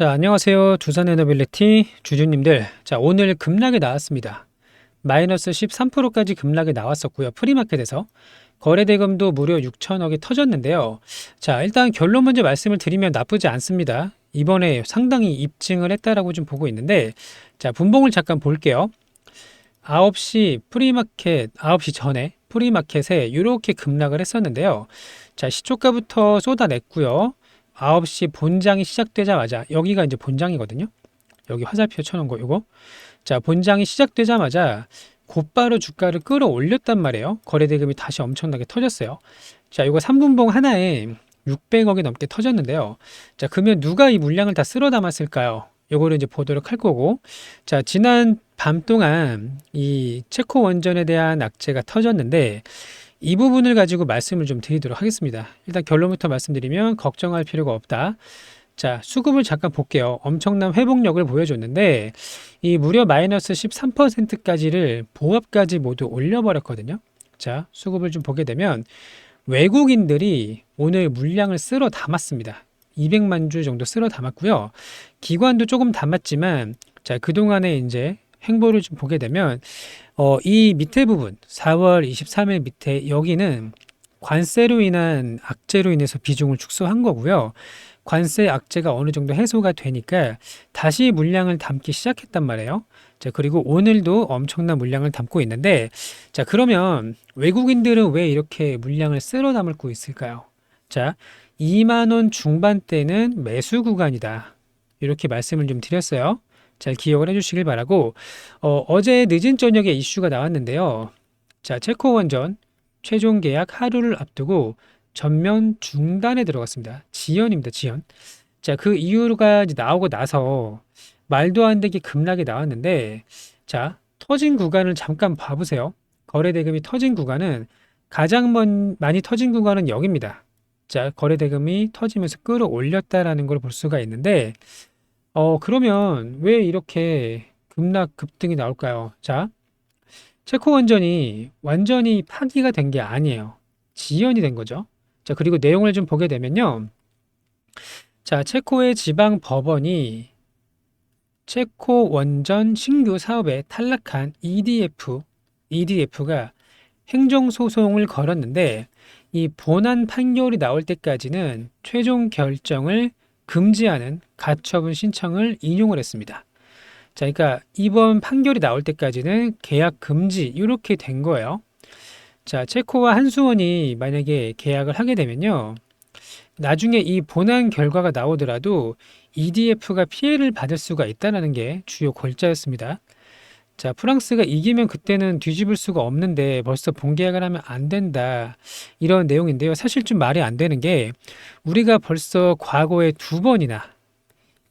자, 안녕하세요. 두산에너빌리티 주주님들. 자, 오늘 급락이 나왔습니다. 마이너스 13%까지 급락이 나왔었고요. 프리마켓에서. 거래대금도 무려 6천억이 터졌는데요. 자, 일단 결론 먼저 말씀을 드리면 나쁘지 않습니다. 이번에 상당히 입증을 했다라고 좀 보고 있는데, 자, 분봉을 잠깐 볼게요. 9시 프리마켓, 9시 전에 프리마켓에 이렇게 급락을 했었는데요. 자, 시초가부터 쏟아냈고요. 9시 본장이 시작되자마자 여기가 이제 본장이거든요. 여기 화살표 쳐놓은 거 요거. 자, 본장이 시작되자마자 곧바로 주가를 끌어올렸단 말이에요. 거래대금이 다시 엄청나게 터졌어요. 자, 이거 3분봉 하나에 600억이 넘게 터졌는데요. 자, 그러면 누가 이 물량을 다 쓸어 담았을까요? 요거를 이제 보도록 할 거고. 자, 지난 밤 동안 이 체코 원전에 대한 악재가 터졌는데 이 부분을 가지고 말씀을 좀 드리도록 하겠습니다. 일단 결론부터 말씀드리면 걱정할 필요가 없다. 자, 수급을 잠깐 볼게요. 엄청난 회복력을 보여줬는데 이 무려 마이너스 13%까지를 보합까지 모두 올려버렸거든요. 자, 수급을 좀 보게 되면 외국인들이 오늘 물량을 쓸어 담았습니다. 200만 주 정도 쓸어 담았고요. 기관도 조금 담았지만 자, 그동안에 이제 행보를 좀 보게 되면 이 밑에 부분 4월 23일 밑에 여기는 관세로 인한 악재로 인해서 비중을 축소한 거고요. 관세 악재가 어느 정도 해소가 되니까 다시 물량을 담기 시작했단 말이에요. 자, 그리고 오늘도 엄청난 물량을 담고 있는데 자, 그러면 외국인들은 왜 이렇게 물량을 쓸어 담고 있을까요? 자, 2만 원 중반대는 매수 구간이다. 이렇게 말씀을 좀 드렸어요. 잘 기억을 해주시길 바라고 어제 늦은 저녁에 이슈가 나왔는데요. 자, 체코 원전 최종 계약 하루를 앞두고 전면 중단에 들어갔습니다. 지연입니다. 지연. 자, 그 이유가 이제 나오고 나서 말도 안 되게 급락이 나왔는데 자, 터진 구간을 잠깐 봐보세요. 거래대금이 터진 구간은 가장 많이 터진 구간은 여기입니다. 자, 거래대금이 터지면서 끌어올렸다라는 걸 볼 수가 있는데 그러면 왜 이렇게 급락 급등이 나올까요? 자, 체코 원전이 완전히 파기가 된 게 아니에요. 지연이 된 거죠. 자, 그리고 내용을 좀 보게 되면요. 자, 체코의 지방 법원이 체코 원전 신규 사업에 탈락한 EDF가 행정소송을 걸었는데 이 본안 판결이 나올 때까지는 최종 결정을 금지하는 가처분 신청을 인용을 했습니다. 자, 그러니까 이번 판결이 나올 때까지는 계약 금지 이렇게 된 거예요. 자, 체코와 한수원이 만약에 계약을 하게 되면요. 나중에 이 본안 결과가 나오더라도 EDF가 피해를 받을 수가 있다는 게 주요 골자였습니다. 자, 프랑스가 이기면 그때는 뒤집을 수가 없는데 벌써 본계약을 하면 안 된다. 이런 내용인데요. 사실 좀 말이 안 되는 게 우리가 벌써 과거에 2번이나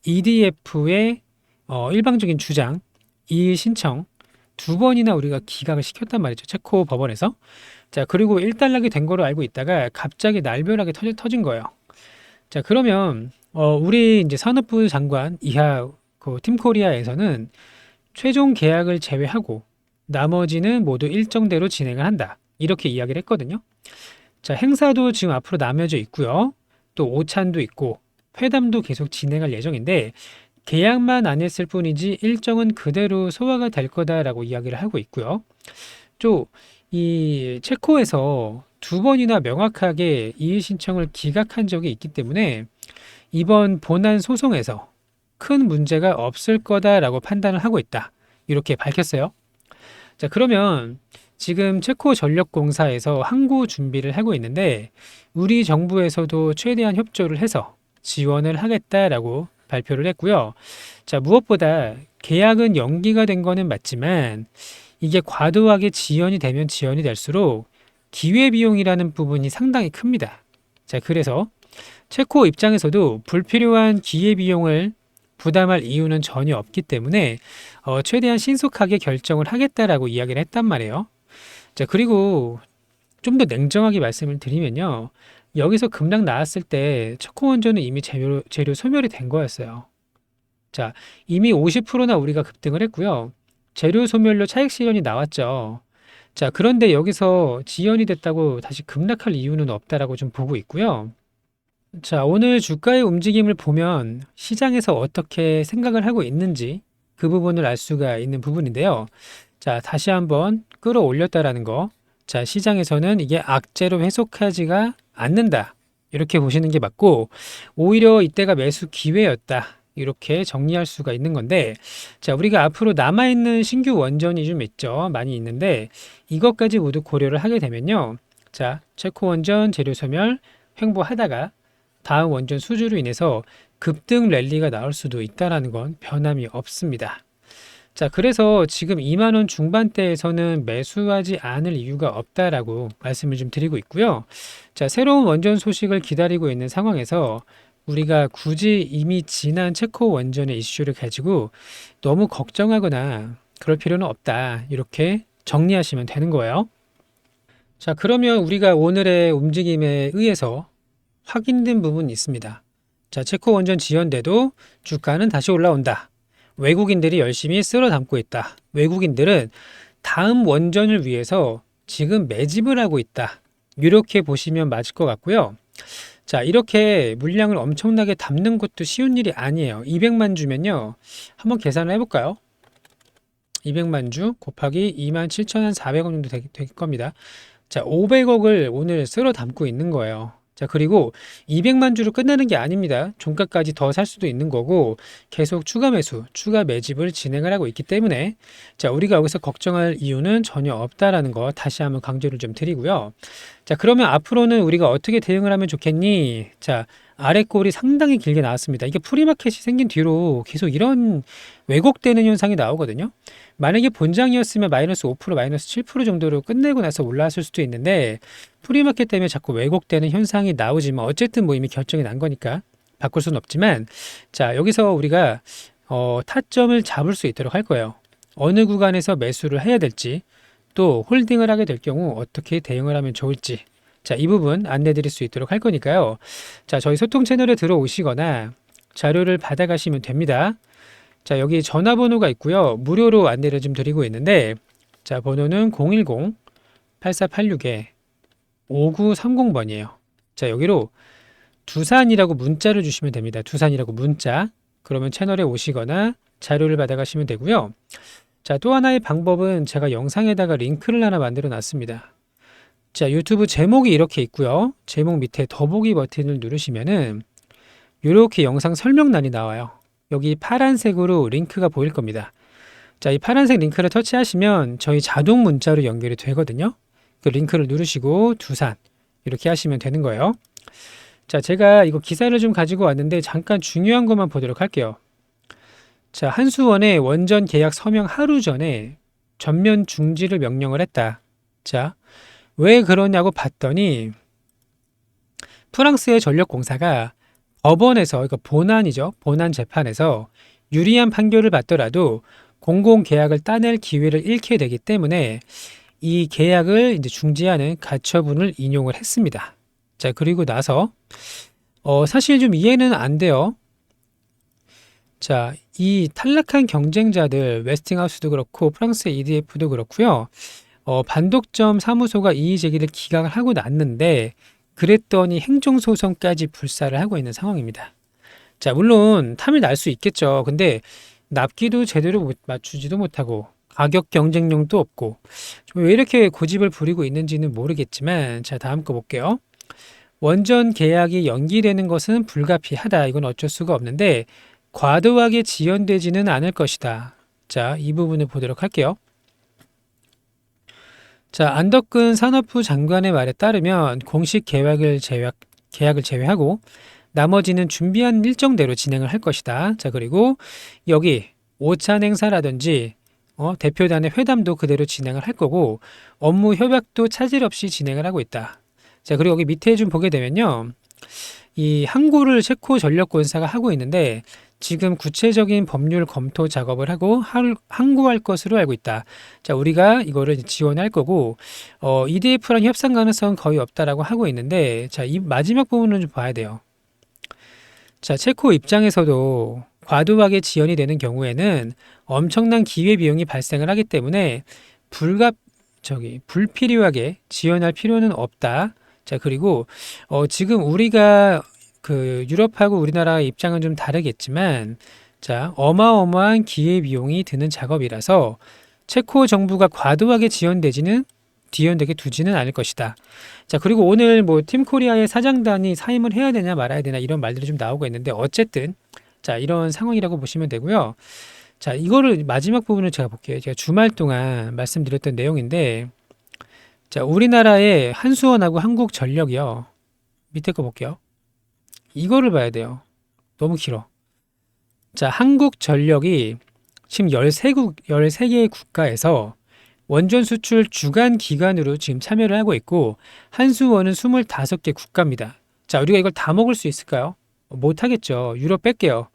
EDF의 일방적인 주장, 이의 신청 2번이나 우리가 기각을 시켰단 말이죠. 체코 법원에서. 자, 그리고 일단락이 된 거로 알고 있다가 갑자기 날벼락이 터진 거예요. 자, 그러면 우리 이제 산업부 장관 이하 그 팀코리아에서는 최종 계약을 제외하고 나머지는 모두 일정대로 진행을 한다. 이렇게 이야기를 했거든요. 자, 행사도 지금 앞으로 나뉘어져 있고요. 또 오찬도 있고 회담도 계속 진행할 예정인데 계약만 안 했을 뿐이지 일정은 그대로 소화가 될 거다라고 이야기를 하고 있고요. 또 이 체코에서 2번이나 명확하게 이의 신청을 기각한 적이 있기 때문에 이번 본안 소송에서 큰 문제가 없을 거다라고 판단을 하고 있다. 이렇게 밝혔어요. 자, 그러면 지금 체코 전력공사에서 항구 준비를 하고 있는데 우리 정부에서도 최대한 협조를 해서 지원을 하겠다라고 발표를 했고요. 자, 무엇보다 계약은 연기가 된 거는 맞지만 이게 과도하게 지연이 되면 지연이 될수록 기회비용이라는 부분이 상당히 큽니다. 자, 그래서 체코 입장에서도 불필요한 기회비용을 부담할 이유는 전혀 없기 때문에 최대한 신속하게 결정을 하겠다라고 이야기를 했단 말이에요. 자, 그리고 좀 더 냉정하게 말씀을 드리면요. 여기서 급락 나왔을 때 체코 원전은 이미 재료 소멸이 된 거였어요. 자, 이미 50%나 우리가 급등을 했고요. 재료 소멸로 차익 실현이 나왔죠. 자, 그런데 여기서 지연이 됐다고 다시 급락할 이유는 없다라고 좀 보고 있고요. 자, 오늘 주가의 움직임을 보면 시장에서 어떻게 생각을 하고 있는지 그 부분을 알 수가 있는 부분인데요. 자, 다시 한번 끌어올렸다라는 거. 자, 시장에서는 이게 악재로 해석하지가 않는다. 이렇게 보시는 게 맞고, 오히려 이때가 매수 기회였다. 이렇게 정리할 수가 있는 건데, 자, 우리가 앞으로 남아있는 신규 원전이 좀 있죠. 많이 있는데, 이것까지 모두 고려를 하게 되면요. 자, 체코 원전 재료 소멸 횡보하다가 다음 원전 수주로 인해서 급등 랠리가 나올 수도 있다라는 건 변함이 없습니다. 자, 그래서 지금 2만 원 중반대에서는 매수하지 않을 이유가 없다라고 말씀을 좀 드리고 있고요. 자, 새로운 원전 소식을 기다리고 있는 상황에서 우리가 굳이 이미 지난 체코 원전의 이슈를 가지고 너무 걱정하거나 그럴 필요는 없다. 이렇게 정리하시면 되는 거예요. 자, 그러면 우리가 오늘의 움직임에 의해서 확인된 부분이 있습니다. 자, 체코 원전 지연돼도 주가는 다시 올라온다. 외국인들이 열심히 쓸어 담고 있다. 외국인들은 다음 원전을 위해서 지금 매집을 하고 있다. 이렇게 보시면 맞을 것 같고요. 자, 이렇게 물량을 엄청나게 담는 것도 쉬운 일이 아니에요. 200만 주면요. 한번 계산을 해볼까요? 200만 주 곱하기 27,400원 정도 될 겁니다. 자, 500억을 오늘 쓸어 담고 있는 거예요. 자, 그리고 200만 주로 끝나는 게 아닙니다. 종가까지 더 살 수도 있는 거고 계속 추가 매수, 추가 매집을 진행을 하고 있기 때문에 자, 우리가 여기서 걱정할 이유는 전혀 없다라는 거 다시 한번 강조를 좀 드리고요. 자, 그러면 앞으로는 우리가 어떻게 대응을 하면 좋겠니? 자, 아래 꼴이 상당히 길게 나왔습니다. 이게 프리마켓이 생긴 뒤로 계속 이런 왜곡되는 현상이 나오거든요. 만약에 본장이었으면 마이너스 5%, 마이너스 7% 정도로 끝내고 나서 올라왔을 수도 있는데 프리마켓 때문에 자꾸 왜곡되는 현상이 나오지만 어쨌든 뭐 이미 결정이 난 거니까 바꿀 수는 없지만 자, 여기서 우리가 타점을 잡을 수 있도록 할 거예요. 어느 구간에서 매수를 해야 될지 또 홀딩을 하게 될 경우 어떻게 대응을 하면 좋을지 자, 이 부분 안내 드릴 수 있도록 할 거니까요. 자, 저희 소통 채널에 들어오시거나 자료를 받아가시면 됩니다. 자, 여기 전화번호가 있고요. 무료로 안내를 좀 드리고 있는데 자, 번호는 010-8486-5930번이에요. 자, 여기로 두산이라고 문자를 주시면 됩니다. 두산이라고 문자. 그러면 채널에 오시거나 자료를 받아가시면 되고요. 자, 또 하나의 방법은 제가 영상에다가 링크를 하나 만들어 놨습니다. 자, 유튜브 제목이 이렇게 있고요. 제목 밑에 더보기 버튼을 누르시면은 이렇게 영상 설명란이 나와요. 여기 파란색으로 링크가 보일 겁니다. 자, 이 파란색 링크를 터치하시면 저희 자동 문자로 연결이 되거든요. 그 링크를 누르시고 두산 이렇게 하시면 되는 거예요. 자, 제가 이거 기사를 좀 가지고 왔는데 잠깐 중요한 것만 보도록 할게요. 자, 한수원의 원전 계약 서명 하루 전에 전면 중지를 명령을 했다. 자, 왜 그러냐고 봤더니 프랑스의 전력공사가 법원에서, 그러니까 본안이죠. 본안 재판에서 유리한 판결을 받더라도 공공계약을 따낼 기회를 잃게 되기 때문에 이 계약을 이제 중지하는 가처분을 인용을 했습니다. 자, 그리고 나서 사실 좀 이해는 안 돼요. 자, 이 탈락한 경쟁자들 웨스팅하우스도 그렇고 프랑스의 EDF도 그렇고요. 반독점 사무소가 이의 제기를 기각을 하고 났는데 그랬더니 행정소송까지 불사를 하고 있는 상황입니다. 자, 물론 탐이 날 수 있겠죠. 근데 납기도 제대로 맞추지도 못하고 가격 경쟁력도 없고 왜 이렇게 고집을 부리고 있는지는 모르겠지만 자, 다음 거 볼게요. 원전 계약이 연기되는 것은 불가피하다. 이건 어쩔 수가 없는데 과도하게 지연되지는 않을 것이다. 자, 이 부분을 보도록 할게요. 자, 안덕근 산업부 장관의 말에 따르면 공식 계약을 제외하고 나머지는 준비한 일정대로 진행을 할 것이다. 자, 그리고 여기 오찬 행사라든지 대표단의 회담도 그대로 진행을 할 거고 업무 협약도 차질 없이 진행을 하고 있다. 자, 그리고 여기 밑에 좀 보게 되면요. 이 항구를 체코 전력공사가 하고 있는데 지금 구체적인 법률 검토 작업을 하고 항구할 것으로 알고 있다. 자, 우리가 이거를 지원할 거고 EDF랑 협상 가능성은 거의 없다라고 하고 있는데 자, 이 마지막 부분은 좀 봐야 돼요. 자, 체코 입장에서도 과도하게 지연이 되는 경우에는 엄청난 기회비용이 발생을 하기 때문에 불필요하게 지연할 필요는 없다. 자, 그리고 지금 우리가 그 유럽하고 우리나라의 입장은 좀 다르겠지만 자, 어마어마한 기회비용이 드는 작업이라서 체코 정부가 과도하게 지연되게 두지는 않을 것이다. 자, 그리고 오늘 뭐 팀코리아의 사장단이 사임을 해야 되냐 말아야 되나 이런 말들이 좀 나오고 있는데 어쨌든 자, 이런 상황이라고 보시면 되고요. 자, 이거를 마지막 부분을 제가 볼게요. 제가 주말 동안 말씀드렸던 내용인데 자, 우리나라의 한수원하고 한국전력이요. 밑에 거 볼게요. 이거를 봐야 돼요. 너무 길어. 자, 한국전력이 지금 13개의 국가에서 원전 수출 주간 기간으로 지금 참여를 하고 있고 한수원은 25개 국가입니다. 자, 우리가 이걸 다 먹을 수 있을까요? 못 하겠죠. 유럽 뺄게요.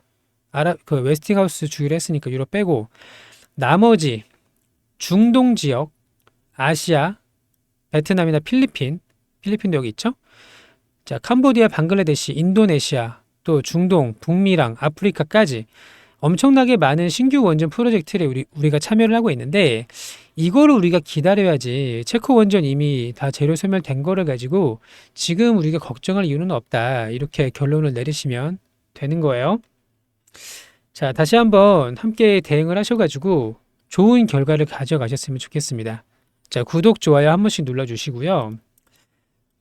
그 웨스팅하우스 주기로 했으니까 유럽 빼고 나머지 중동 지역, 아시아, 베트남이나 필리핀도 여기 있죠. 자, 캄보디아, 방글라데시, 인도네시아, 또 중동, 북미랑 아프리카까지 엄청나게 많은 신규 원전 프로젝트에 우리가 참여를 하고 있는데 이거를 우리가 기다려야지. 체코 원전 이미 다 재료 소멸된 거를 가지고 지금 우리가 걱정할 이유는 없다. 이렇게 결론을 내리시면 되는 거예요. 자, 다시 한번 함께 대응을 하셔가지고 좋은 결과를 가져가셨으면 좋겠습니다. 자, 구독, 좋아요 한 번씩 눌러주시고요.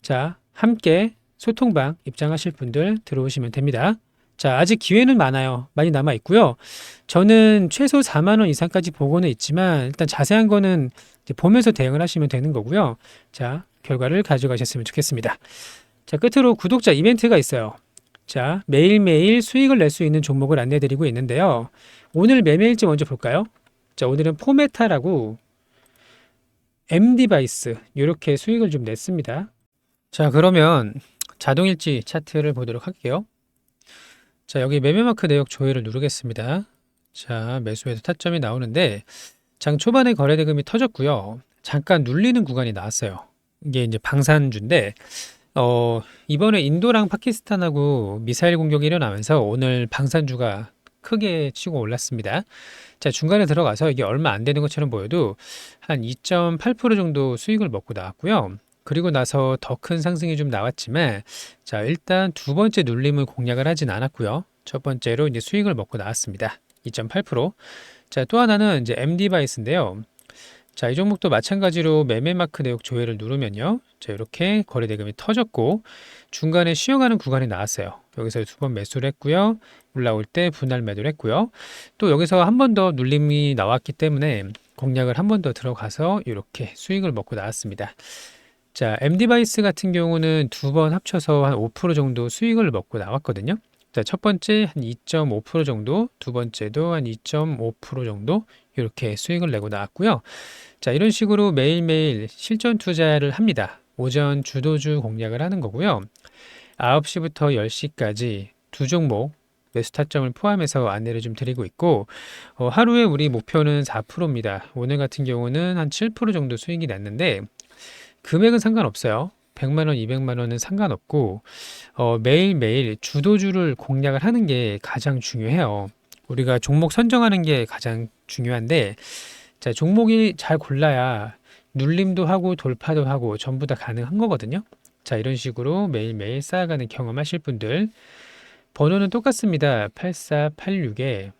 자, 함께 소통방 입장하실 분들 들어오시면 됩니다. 자, 아직 기회는 많이 남아 있고요. 저는 최소 4만 원 이상까지 보고는 있지만 일단 자세한 거는 이제 보면서 대응을 하시면 되는 거고요. 자, 결과를 가져가셨으면 좋겠습니다. 자, 끝으로 구독자 이벤트가 있어요. 자, 매일매일 수익을 낼 수 있는 종목을 안내 드리고 있는데요. 오늘 매매일지 먼저 볼까요? 자, 오늘은 포메타라고 M디바이스 이렇게 수익을 좀 냈습니다. 자, 그러면 자동일지 차트를 보도록 할게요. 자, 여기 매매마크 내역 조회를 누르겠습니다. 자, 매수해도 타점이 나오는데 장 초반에 거래대금이 터졌고요. 잠깐 눌리는 구간이 나왔어요. 이게 이제 방산주인데 이번에 인도랑 파키스탄하고 미사일 공격이 일어나면서 오늘 방산주가 크게 치고 올랐습니다. 자, 중간에 들어가서 이게 얼마 안 되는 것처럼 보여도 한 2.8% 정도 수익을 먹고 나왔고요. 그리고 나서 더 큰 상승이 좀 나왔지만 자, 일단 두 번째 눌림을 공략을 하진 않았고요. 첫 번째로 이제 수익을 먹고 나왔습니다. 2.8%. 자, 또 하나는 이제 MD바이스인데요. 자, 이 종목도 마찬가지로 매매마크 내역 조회를 누르면요. 자, 이렇게 거래대금이 터졌고 중간에 쉬어가는 구간이 나왔어요. 여기서 두 번 매수를 했고요. 올라올 때 분할 매도를 했고요. 또 여기서 한 번 더 눌림이 나왔기 때문에 공략을 한 번 더 들어가서 이렇게 수익을 먹고 나왔습니다. 자, MD바이스 같은 경우는 두 번 합쳐서 한 5% 정도 수익을 먹고 나왔거든요. 자, 첫 번째 한 2.5% 정도, 두 번째도 한 2.5% 정도 이렇게 수익을 내고 나왔고요. 자, 이런 식으로 매일매일 실전 투자를 합니다. 오전 주도주 공략을 하는 거고요. 9시부터 10시까지 두 종목 매수 타점을 포함해서 안내를 좀 드리고 있고 하루에 우리 목표는 4%입니다. 오늘 같은 경우는 한 7% 정도 수익이 났는데 금액은 상관없어요. 100만 원, 200만 원은 상관없고 매일매일 주도주를 공략을 하는 게 가장 중요해요. 우리가 종목 선정하는 게 가장 중요한데 자, 종목이 잘 골라야 눌림도 하고 돌파도 하고 전부 다 가능한 거거든요. 자, 이런 식으로 매일매일 쌓아가는 경험하실 분들 번호는 똑같습니다. 8486에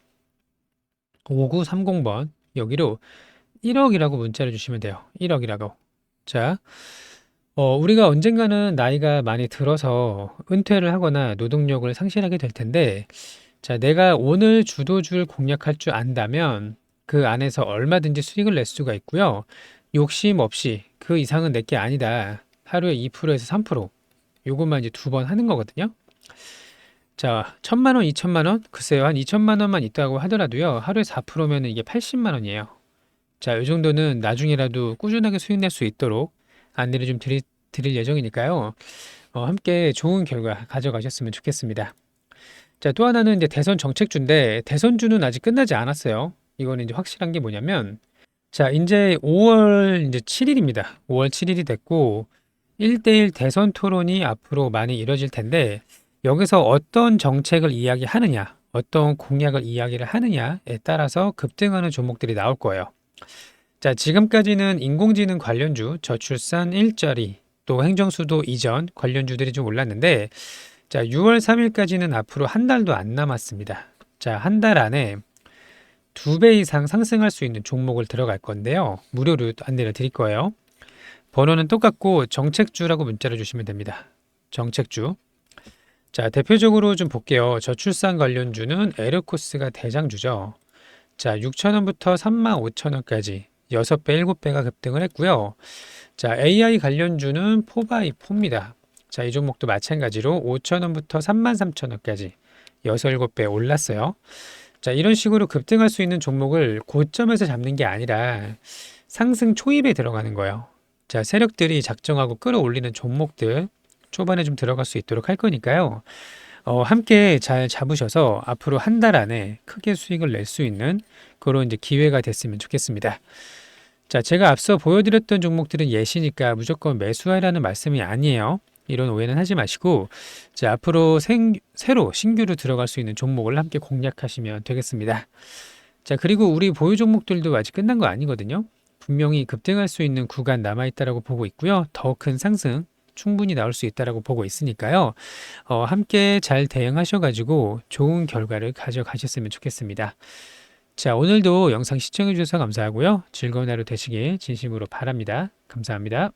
5930번 여기로 1억이라고 문자를 주시면 돼요. 1억이라고. 자, 우리가 언젠가는 나이가 많이 들어서 은퇴를 하거나 노동력을 상실하게 될 텐데, 자, 내가 오늘 주도주를 공략할 줄 안다면 그 안에서 얼마든지 수익을 낼 수가 있고요. 욕심 없이 그 이상은 내 게 아니다. 하루에 2%에서 3% 요것만 이제 두 번 하는 거거든요. 자, 1,000만 원, 2,000만 원? 글쎄요, 한 2,000만 원만 있다고 하더라도요, 하루에 4%면은 이게 80만 원이에요. 자, 이 정도는 나중에라도 꾸준하게 수익 낼 수 있도록 안내를 좀 드릴 예정이니까요. 함께 좋은 결과 가져가셨으면 좋겠습니다. 자, 또 하나는 이제 대선 정책주인데 대선주는 아직 끝나지 않았어요. 이거는 이제 확실한 게 뭐냐면 자, 이제 5월 이제 7일입니다. 5월 7일이 됐고 1대1 대선 토론이 앞으로 많이 이뤄질 텐데 여기서 어떤 정책을 이야기하느냐, 어떤 공약을 이야기를 하느냐에 따라서 급등하는 종목들이 나올 거예요. 자, 지금까지는 인공지능 관련주, 저출산 일자리, 또 행정수도 이전 관련주들이 좀 올랐는데 자, 6월 3일까지는 앞으로 한 달도 안 남았습니다. 자, 한 달 안에 2배 이상 상승할 수 있는 종목을 들어갈 건데요. 무료로 안내를 드릴 거예요. 번호는 똑같고 정책주라고 문자를 주시면 됩니다. 정책주. 자, 대표적으로 좀 볼게요. 저출산 관련주는 에르코스가 대장주죠. 자, 6,000원부터 35,000원까지 6배, 7배가 급등을 했고요. 자, AI 관련주는 포바이포입니다. 자, 이 종목도 마찬가지로 5,000원부터 33,000원까지 6, 7배 올랐어요. 자, 이런 식으로 급등할 수 있는 종목을 고점에서 잡는 게 아니라 상승 초입에 들어가는 거예요. 자, 세력들이 작정하고 끌어올리는 종목들 초반에 좀 들어갈 수 있도록 할 거니까요. 함께 잘 잡으셔서 앞으로 한 달 안에 크게 수익을 낼 수 있는 그런 이제 기회가 됐으면 좋겠습니다. 자, 제가 앞서 보여드렸던 종목들은 예시니까 무조건 매수하라는 말씀이 아니에요. 이런 오해는 하지 마시고, 자, 앞으로 새로 신규로 들어갈 수 있는 종목을 함께 공략하시면 되겠습니다. 자, 그리고 우리 보유 종목들도 아직 끝난 거 아니거든요. 분명히 급등할 수 있는 구간 남아있다라고 보고 있고요. 더 큰 상승 충분히 나올 수 있다라고 보고 있으니까요. 함께 잘 대응하셔가지고 좋은 결과를 가져가셨으면 좋겠습니다. 자, 오늘도 영상 시청해 주셔서 감사하고요. 즐거운 하루 되시길 진심으로 바랍니다. 감사합니다.